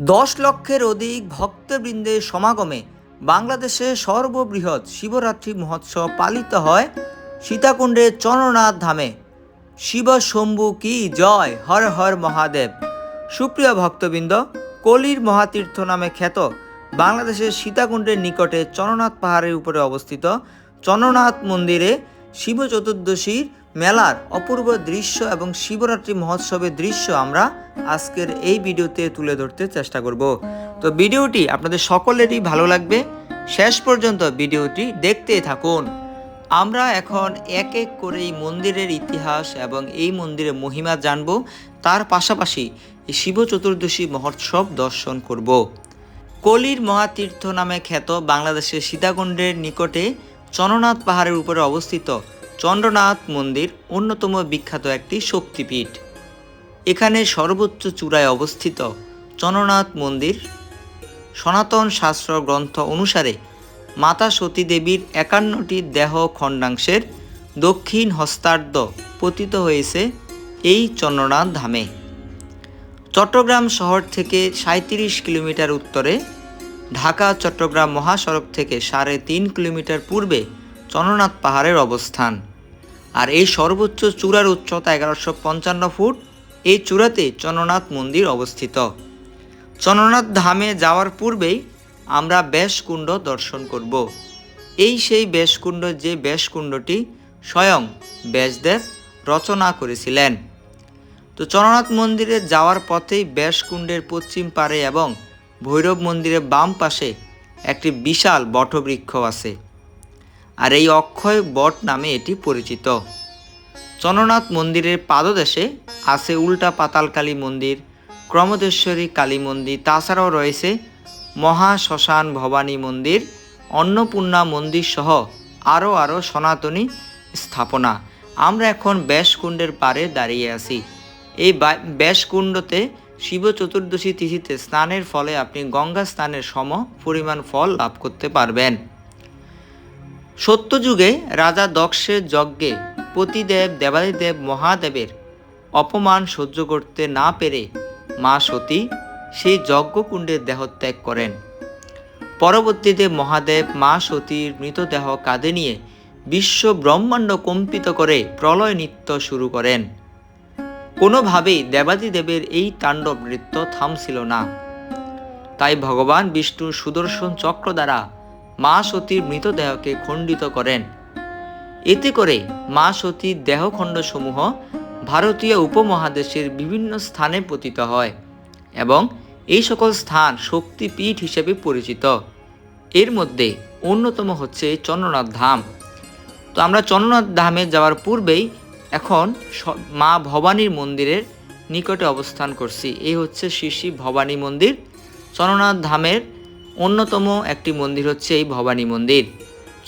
10 লক্ষের অধিক ভক্তবৃন্দের সমাগমে বাংলাদেশে সর্ববৃহৎ শিবরাত্রি মহোৎসব পালিত হয় সীতাকুণ্ডের চন্দ্রনাথ ধামে। শিব শম্ভু কি জয়, হর হর মহাদেব। সুপ্রিয় ভক্তবৃন্দ, কলির মহাতীর্থ নামে খ্যাত বাংলাদেশের সীতাকুণ্ডের নিকটে চন্দ্রনাথ পাহাড়ের উপরে অবস্থিত চন্দ্রনাথ মন্দিরে শিব চতুর্দশীর মেলার অপূর্ব দৃশ্য এবং শিবরাত্রি মহোৎসবের দৃশ্য আমরা আজকের এই ভিডিওতে তুলে ধরতে চেষ্টা করব। তো ভিডিওটি আপনাদের সকলেরই ভালো লাগবে, শেষ পর্যন্ত ভিডিওটি দেখতে থাকুন। আমরা এখন এক এক করে এই মন্দিরের ইতিহাস এবং এই মন্দিরের মহিমা জানব, তার পাশাপাশি এই শিব চতুর্দশী মহোৎসব দর্শন করব। কলির মহাতীর্থ নামে খ্যাত বাংলাদেশের সীতাকুণ্ডের নিকটে চন্দ্রনাথ পাহাড়ের উপরে অবস্থিত চন্দ্রনাথ মন্দির অন্যতম বিখ্যাত একটি শক্তিপীঠ। এখানে সর্বোচ্চ চূড়ায় অবস্থিত চন্দ্রনাথ মন্দির সনাতন শাস্ত্র গ্রন্থ অনুসারে মাতা সতী দেবীর 51টি দেহ খণ্ডাংশের দক্ষিণ হস্তার্ধ পতিত হয়েছে এই চন্দ্রনাথ ধামে। চট্টগ্রাম শহর থেকে 37 কিলোমিটার উত্তরে, ঢাকা চট্টগ্রাম মহাসড়ক থেকে 3.5 কিলোমিটার পূর্বে চন্দ্রনাথ পাহাড়ের অবস্থান। আর এই সর্বোচ্চ চূড়ার উচ্চতা 1155 ফুট। এই চূড়াতে চন্দ্রনাথ মন্দির অবস্থিত। চন্দ্রনাথ ধামে যাওয়ার পূর্বেই আমরা বেশকুণ্ড দর্শন করব। এই সেই বেশকুণ্ড, যে বেশকুণ্ডটি স্বয়ং ব্যাসদেব রচনা করেছিলেন। তো চন্দ্রনাথ মন্দিরে যাওয়ার পথেই বেশকুণ্ডের পশ্চিম পারে এবং ভৈরব মন্দিরের বাম পাশে একটি বিশাল বটবৃক্ষ আছে, আর এই অক্ষয় বট নামে এটি পরিচিত। চন্দ্রনাথ মন্দিরের পাদদেশে আছে উল্টা পাতালকালী মন্দির, ক্রমদেশ্বরী কালী মন্দির, তাছাড়াও রয়েছে মহাশ্মশান ভবানী মন্দির, অন্নপূর্ণা মন্দির সহ আরও সনাতনী স্থাপনা। আমরা এখন বেশকুণ্ডের পাড়ে দাঁড়িয়ে আছি। এই বেশকুণ্ডতে শিব চতুর্দশী তিথিতে স্নানের ফলে আপনি গঙ্গা স্নানের সম পরিমাণ ফল লাভ করতে পারবেন। সত্যযুগে রাজা দক্ষের যজ্ঞে পতিদেব দেবাদিদেব মহাদেবের অপমান সহ্য করতে না পেরে মা সতী সেই যজ্ঞকুণ্ডে দেহত্যাগ করেন। পরবর্তীতে মহাদেব মা সতীর মৃতদেহ কাঁধে নিয়ে বিশ্ব ব্রহ্মাণ্ড কম্পিত করে প্রলয় নৃত্য শুরু করেন। কোনোভাবেই দেবাদিদেবের এই তাণ্ডব নৃত্য থামছিল না। তাই ভগবান বিষ্ণুর সুদর্শন চক্র দ্বারা মা সতীর মৃতদেহকে খণ্ডিত করেন। এতে করে মা সতীর দেহখণ্ডসমূহ ভারতীয় উপমহাদেশের বিভিন্ন স্থানে পতিত হয় এবং এই সকল স্থান শক্তিপীঠ হিসেবে পরিচিত। এর মধ্যে অন্যতম হচ্ছে চন্দ্রনাথ ধাম। তো আমরা চন্দ্রনাথ ধামে যাওয়ার পূর্বেই এখন মা ভবানীর মন্দিরের নিকটে অবস্থান করছি। এই হচ্ছে শ্রী ভবানী মন্দির। চন্দ্রনাথ ধামের অন্যতম একটি মন্দির হচ্ছে এই ভবানী মন্দির।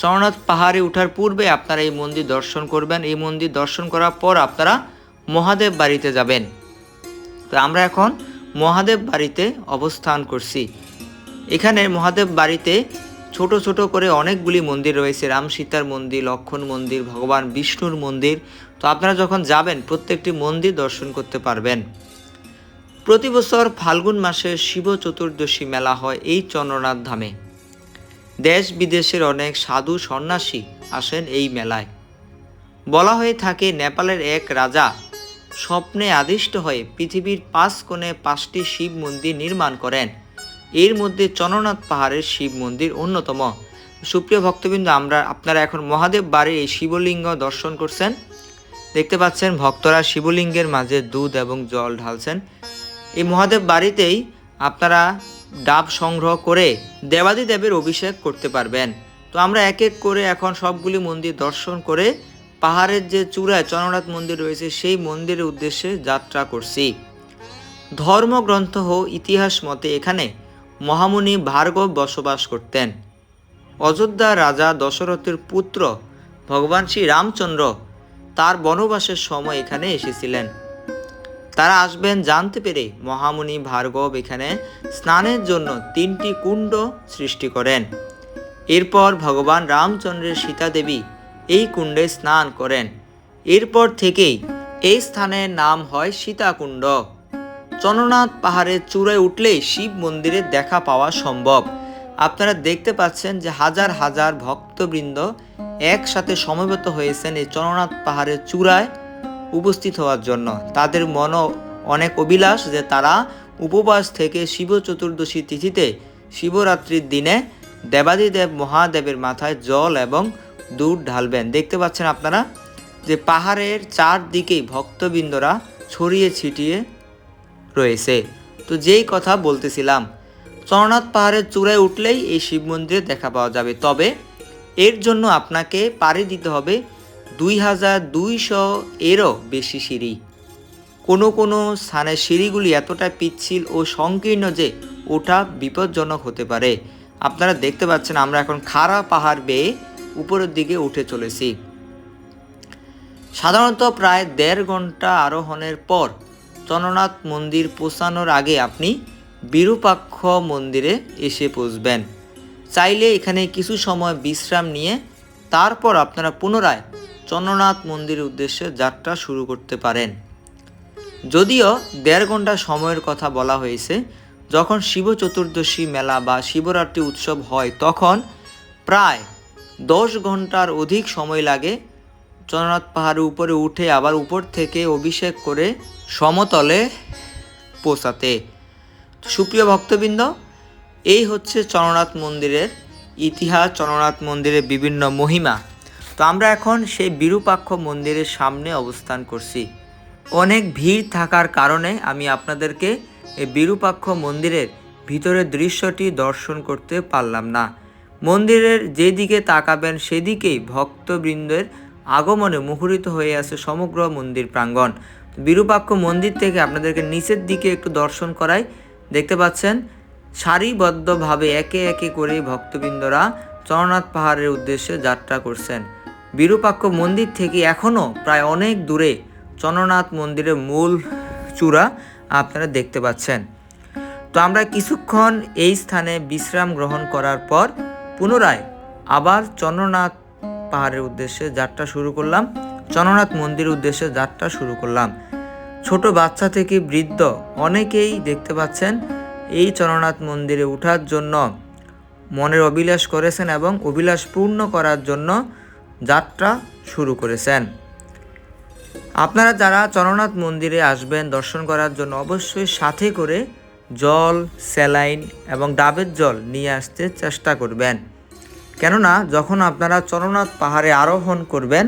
চন্দ্রনাথ পাহাড়ে ওঠার পূর্বে আপনারা এই মন্দির দর্শন করবেন। এই মন্দির দর্শন করার পর আপনারা মহাদেব বাড়িতে যাবেন। তো আমরা এখন মহাদেব বাড়িতে অবস্থান করছি। এখানে মহাদেব বাড়িতে ছোট ছোট করে অনেকগুলি মন্দির রয়েছে, রাম সীতার মন্দির, লক্ষ্মণ মন্দির, ভগবান বিষ্ণুর মন্দির। তো আপনারা যখন যাবেন প্রত্যেকটি মন্দির দর্শন করতে পারবেন। প্রতি বছর ফাল্গুন মাসে শিব চতুর্দশী মেলা হয় এই চন্দ্রনাথ ধামে। দেশ বিদেশের অনেক সাধু সন্ন্যাসী আসেন এই মেলায়। বলা হয়ে থাকে নেপালের এক রাজা স্বপ্নে আদিষ্ট হয়ে পৃথিবীর 5 কোণে 5টি শিব মন্দির নির্মাণ করেন। এর মধ্যে চন্দ্রনাথ পাহাড়ের শিব মন্দির অন্যতম। সুপ্রিয় ভক্তবৃন্দ, আপনারা এখন মহাদেব বাড়ির এই শিবলিঙ্গ দর্শন করছেন। দেখতে পাচ্ছেন ভক্তরা শিবলিঙ্গের মাঝে দুধ এবং জল ঢালছেন। এই মহাদেব বাড়িতেই আপনারা ডাব সংগ্রহ করে দেবাদিদেবের অভিষেক করতে পারবেন। তো আমরা এক এক করে এখন সবগুলি মন্দির দর্শন করে পাহাড়ের যে চূড়ায় চন্দ্রনাথ মন্দির রয়েছে সেই মন্দিরের উদ্দেশ্যে যাত্রা করছি। ধর্মগ্রন্থ ও ইতিহাস মতে এখানে মহামুনি ভার্গব বসবাস করতেন। অযোধ্যা রাজা দশরথের পুত্র ভগবান শ্রী রামচন্দ্র তার বনবাসের সময় এখানে এসেছিলেন। তারা আসবেন জানতে পেরে মহামুনি ভার্গব এখানে স্নানের জন্য 3টি কুণ্ড সৃষ্টি করেন। এরপর ভগবান রামচন্দ্রের সীতা দেবী এই কুণ্ডে স্নান করেন। এরপর থেকেই এই স্থানের নাম হয় সীতাকুণ্ড। চন্দ্রনাথ পাহাড়ের চূড়ায় উঠলেই শিব মন্দিরের দেখা পাওয়া সম্ভব। আপনারা দেখতে পাচ্ছেন যে হাজার হাজার ভক্তবৃন্দ একসাথে সমবেত হয়েছেন এই চন্দ্রনাথ পাহাড়ের চূড়ায় উপস্থিত হওয়ার জন্য। তাদের মনও অনেক অভিলাষ যে তারা উপবাস থেকে শিব চতুর্দশী তিথিতে শিবরাত্রির দিনে দেবাদিদেব মহাদেবের মাথায় জল এবং দুধ ঢালবেন। দেখতে পাচ্ছেন আপনারা যে পাহাড়ের চারদিকেই ভক্তবৃন্দরা ছড়িয়ে ছিটিয়ে রয়েছে। তো যেই কথা বলতেছিলাম, চন্দ্রনাথ পাহাড়ের চূড়ায় উঠলেই এই শিব মন্দিরে দেখা পাওয়া যাবে। তবে এর জন্য আপনাকে পাড়ি দিতে হবে 2200 এরও বেশি সিঁড়ি। কোনো কোনো স্থানে সিঁড়িগুলি এতটা পিচ্ছিল ও সংকীর্ণ যে ওঠা বিপজ্জনক হতে পারে। আপনারা দেখতে পাচ্ছেন আমরা এখন খাড়া পাহাড় বেয়ে উপরের দিকে উঠে চলেছি। সাধারণত প্রায় 1.5 ঘন্টা আরোহণের পর চন্দ্রনাথ মন্দির পৌঁছানোর আগে আপনি বিরূপাক্ষ মন্দিরে এসে পৌঁছবেন। চাইলে এখানে কিছু সময় বিশ্রাম নিয়ে তারপর আপনারা পুনরায় চন্দ্রনাথ মন্দিরের উদ্দেশ্যে যাত্রা শুরু করতে পারেন। যদিও 1.5 ঘন্টা সময়ের কথা বলা হয়েছে, যখন শিব চতুর্দশী মেলা বা শিবরাত্রি উৎসব হয় তখন প্রায় 10 ঘন্টার অধিক সময় লাগে চন্দ্রনাথ পাহাড়ের উপরে উঠে আবার উপর থেকে অভিষেক করে সমতলে পৌঁছাতে। সুপ্রিয় ভক্তবৃন্দ, এই হচ্ছে চন্দ্রনাথ মন্দিরের ইতিহাস, চন্দ্রনাথ মন্দিরের বিভিন্ন মহিমা। তো আমরা এখন সেই বিরূপাক্ষ মন্দিরের সামনে অবস্থান করছি। অনেক ভিড় থাকার কারণে আমি আপনাদেরকে এই বিরূপাক্ষ মন্দিরের ভিতরের দৃশ্যটি দর্শন করতে পারলাম না। মন্দিরের যেদিকে তাকাবেন সেদিকেই ভক্তবৃন্দের আগমনে মুখরিত হয়ে আছে সমগ্র মন্দির প্রাঙ্গণ। বিরূপাক্ষ মন্দির থেকে আপনাদেরকে নিচের দিকে একটু দর্শন করাই। দেখতে পাচ্ছেন সারিবদ্ধভাবে একে একে করে ভক্তবৃন্দরা চন্দ্রনাথ পাহাড়ের উদ্দেশ্যে যাত্রা করছেন। বিরূপাক্ষ মন্দির থেকে এখনও প্রায় অনেক দূরে চন্দ্রনাথ মন্দিরের মূল চূড়া আপনারা দেখতে পাচ্ছেন। তো আমরা কিছুক্ষণ এই স্থানে বিশ্রাম গ্রহণ করার পর পুনরায় আবার চন্দ্রনাথ পাহাড়ের উদ্দেশ্যে যাত্রা শুরু করলাম, চন্দ্রনাথ মন্দিরের উদ্দেশ্যে যাত্রা শুরু করলাম। ছোট বাচ্চা থেকে বৃদ্ধ অনেকেই দেখতে পাচ্ছেন এই চন্দ্রনাথ মন্দিরে ওঠার জন্য মনের অভিলাষ করেছেন এবং অভিলাষ পূর্ণ করার জন্য যাত্রা শুরু করেছেন। আপনারা যারা চন্দ্রনাথ মন্দিরে আসবেন দর্শন করার জন্য অবশ্যই সাথে করে জল, স্যালাইন এবং ডাবের জল নিয়ে আসতে চেষ্টা করবেন। কেননা যখন আপনারা চন্দ্রনাথ পাহাড়ে আরোহণ করবেন,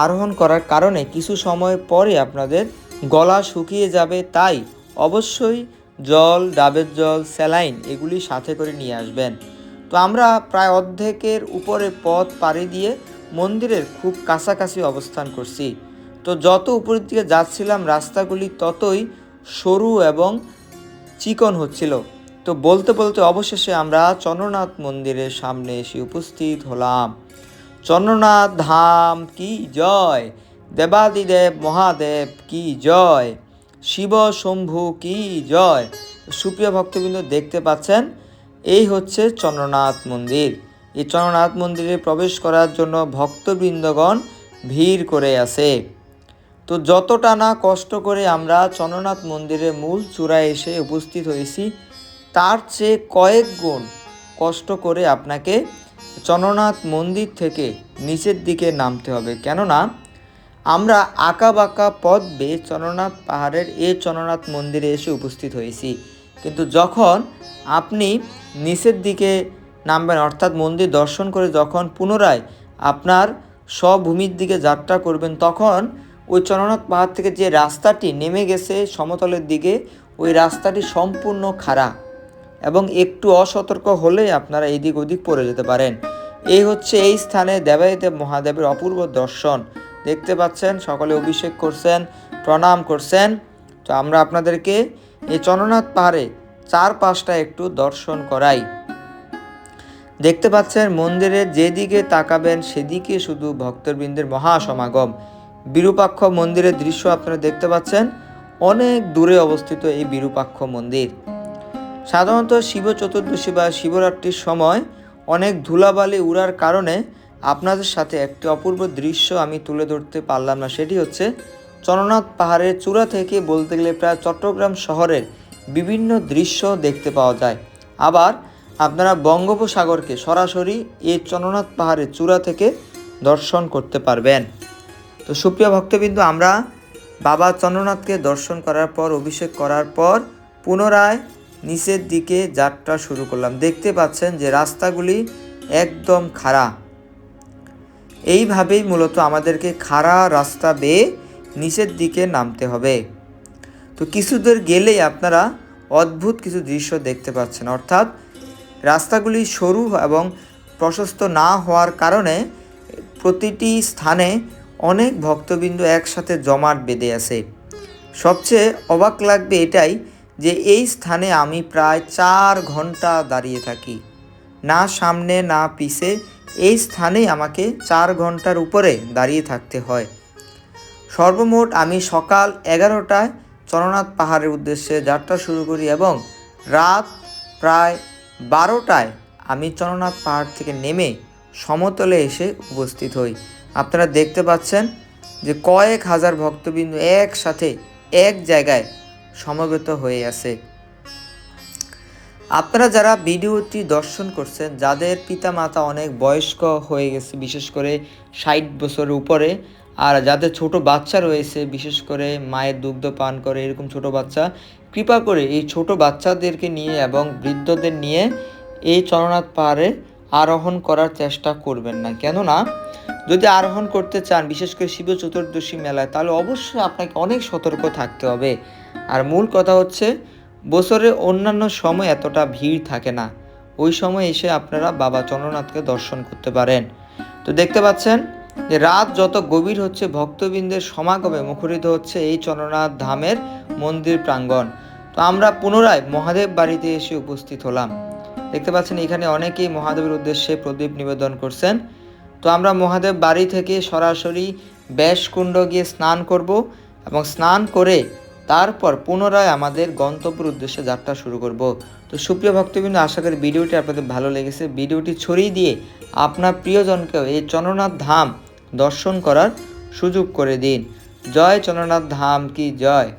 আরোহণ করার কারণে কিছু সময় পরে আপনাদের গলা শুকিয়ে যাবে, তাই অবশ্যই জল, ডাবের জল, স্যালাইন এগুলি সাথে করে নিয়ে আসবেন। তো আমরা প্রায় অর্ধেকের উপরে পথ পাড়ি দিয়ে মন্দিরের খুব কাছাকাছি অবস্থান করছি। তো যত উপরের দিকে যাচ্ছিলাম রাস্তাগুলি ততই সরু এবং চিকন হচ্ছিল। তো বলতে বলতে অবশেষে আমরা চন্দ্রনাথ মন্দিরের সামনে এসে উপস্থিত হলাম। চন্দ্রনাথ ধাম কি জয়, দেবাদিদেব মহাদেব কি জয়, শিব শম্ভু কি জয়। সুপ্রিয় ভক্তবৃন্দ দেখতে পাচ্ছেন এই হচ্ছে চন্দ্রনাথ মন্দির। এই চন্দ্রনাথ মন্দিরে প্রবেশ করার জন্য ভক্তবৃন্দগণ ভিড় করে আছে। তো যতটা না কষ্ট করে আমরা চন্দ্রনাথ মন্দিরের মূল চূড়ায় এসে উপস্থিত হয়েছি, তার চেয়ে কয়েক গুণ কষ্ট করে আপনাকে চন্দ্রনাথ মন্দির থেকে নিচের দিকে নামতে হবে। কেননা আমরা আঁকা বাঁকা পথ বেয়ে চন্দ্রনাথ পাহাড়ের এই চন্দ্রনাথ মন্দিরে এসে উপস্থিত হয়েছি, কিন্তু যখন আপনি নিচের দিকে নামবেন অর্থাৎ মন্দির দর্শন করে যখন পুনরায় আপনার স্বভূমির দিকে যাত্রা করবেন, তখন ওই চন্দ্রনাথ পাহাড় থেকে যে রাস্তাটি নেমে গেছে সমতলের দিকে, ওই রাস্তাটি সম্পূর্ণ খাড়া এবং একটু অসতর্ক হলে আপনারা এদিক ওদিক পড়ে যেতে পারেন। এই হচ্ছে এই স্থানে দেবাদিদেব মহাদেবের অপূর্ব দর্শন। দেখতে পাচ্ছেন সকলে অভিষেক করছেন, প্রণাম করছেন। তো আমরা আপনাদেরকে এই চন্দ্রনাথ পাহাড়ে চারপাশটা একটু দর্শন করাই। দেখতে পাচ্ছেন মন্দিরের যেদিকে তাকাবেন সেদিকে শুধু ভক্তবৃন্দের মহাসমাগম। বিরূপাক্ষ মন্দিরের দৃশ্য আপনারা দেখতে পাচ্ছেন, অনেক দূরে অবস্থিত এই বিরূপাক্ষ মন্দির। সাধারণত শিব চতুর্দশী বা শিবরাত্রির সময় অনেক ধুলাবালি উড়ার কারণে আপনাদের সাথে একটি অপূর্ব দৃশ্য আমি তুলে ধরতে পারলাম না। সেটি হচ্ছে চন্দ্রনাথ পাহাড়ের চূড়া থেকে বলতে গেলে প্রায় চট্টগ্রাম শহরের বিভিন্ন দৃশ্য দেখতে পাওয়া যায়। আবার আপনারা বঙ্গোপসাগরকে সরাসরি এই চন্দ্রনাথ পাহাড়ের চূড়া থেকে দর্শন করতে পারবেন। তো সুপ্রিয় ভক্তবৃন্দ, আমরা বাবা চন্দ্রনাথকে দর্শন করার পর, অভিষেক করার পর পুনরায় নিচের দিকে যাত্রা শুরু করলাম। দেখতে পাচ্ছেন যে রাস্তাগুলি একদম খাড়া। এইভাবেই মূলত আমাদেরকে খাড়া রাস্তা বেয়ে নিচের দিকে নামতে হবে। তো কিছু দূর গেলেই আপনারা অদ্ভুত কিছু দৃশ্য দেখতে পাচ্ছেন, অর্থাৎ রাস্তাগুলি সরু এবং প্রশস্ত না হওয়ার কারণে প্রতিটি স্থানে অনেক ভক্তবৃন্দ একসাথে জমাট বেঁধে আছে। সবচেয়ে অবাক লাগবে এটাই যে এই স্থানে আমি প্রায় 4 ঘন্টা দাঁড়িয়ে থাকি, না সামনে না পিছে, এই স্থানেই আমাকে 4 ঘন্টার উপরে দাঁড়িয়ে থাকতে হয়। সর্বমোট আমি সকাল 11টায় চন্দ্রনাথ পাহাড়ের উদ্দেশ্যে যাত্রা শুরু করি এবং রাত প্রায় 12টায় আমি চন্দ্রনাথ পাহাড় থেকে নেমে সমতলে এসে উপস্থিত হই। আপনারা দেখতে পাচ্ছেন যে কয়েক হাজার ভক্তবৃন্দ একসাথে এক জায়গায় সমবেত হয়ে আছে। আপনারা যারা ভিডিওটি দর্শন করছেন, যাদের পিতামাতা অনেক বয়স্ক হয়ে গেছে, বিশেষ করে 60 বছরের উপরে, আর যাদের ছোট বাচ্চা রয়েছে, বিশেষ করে মায়ের দুগ্ধ পান করে এরকম ছোট বাচ্চা, কৃপা করে এই ছোট বাচ্চাদেরকে নিয়ে এবং বৃদ্ধদের নিয়ে এই চন্দ্রনাথ পাহাড়ে আরোহণ করার চেষ্টা করবেন না। কেননা যদি আরোহণ করতে চান, বিশেষ করে শিব চতুর্দশী মেলায়, তাহলে অবশ্যই আপনাকে অনেক সতর্ক থাকতে হবে। আর মূল কথা হচ্ছে, বছরের অন্যান্য সময় এতটা ভিড় থাকে না, ওই সময় এসে আপনারা বাবা চন্দ্রনাথকে দর্শন করতে পারেন। তো দেখতে পাচ্ছেন যে রাত যত গভীর হচ্ছে, ভক্তবৃন্দের সমাগমে মুখরিত হচ্ছে এই চন্দ্রনাথ ধামের মন্দির প্রাঙ্গণ। তো আমরা পুনরায় মহাদেব বাড়িতে এসে উপস্থিত হলাম। দেখতে পাচ্ছেন এখানে অনেকেই মহাদেবের উদ্দেশ্যে প্রদীপ নিবেদন করছেন। তো আমরা মহাদেব বাড়ি থেকে সরাসরি ব্যাসকুণ্ড গিয়ে স্নান করব এবং স্নান করে তারপর পুনরায় আমাদের গন্তব্যের উদ্দেশ্যে যাত্রা শুরু করব। তো সুপ্রিয় ভক্তবৃন্দ, আশা করি ভিডিওটি আপনাদের ভালো লেগেছে। ভিডিওটি ছড়িয়ে দিয়ে আপনার প্রিয়জনকেও এই চন্দ্রনাথ ধাম দর্শন করার সুযোগ করে দিন। জয় চন্দ্রনাথ ধাম কি জয়।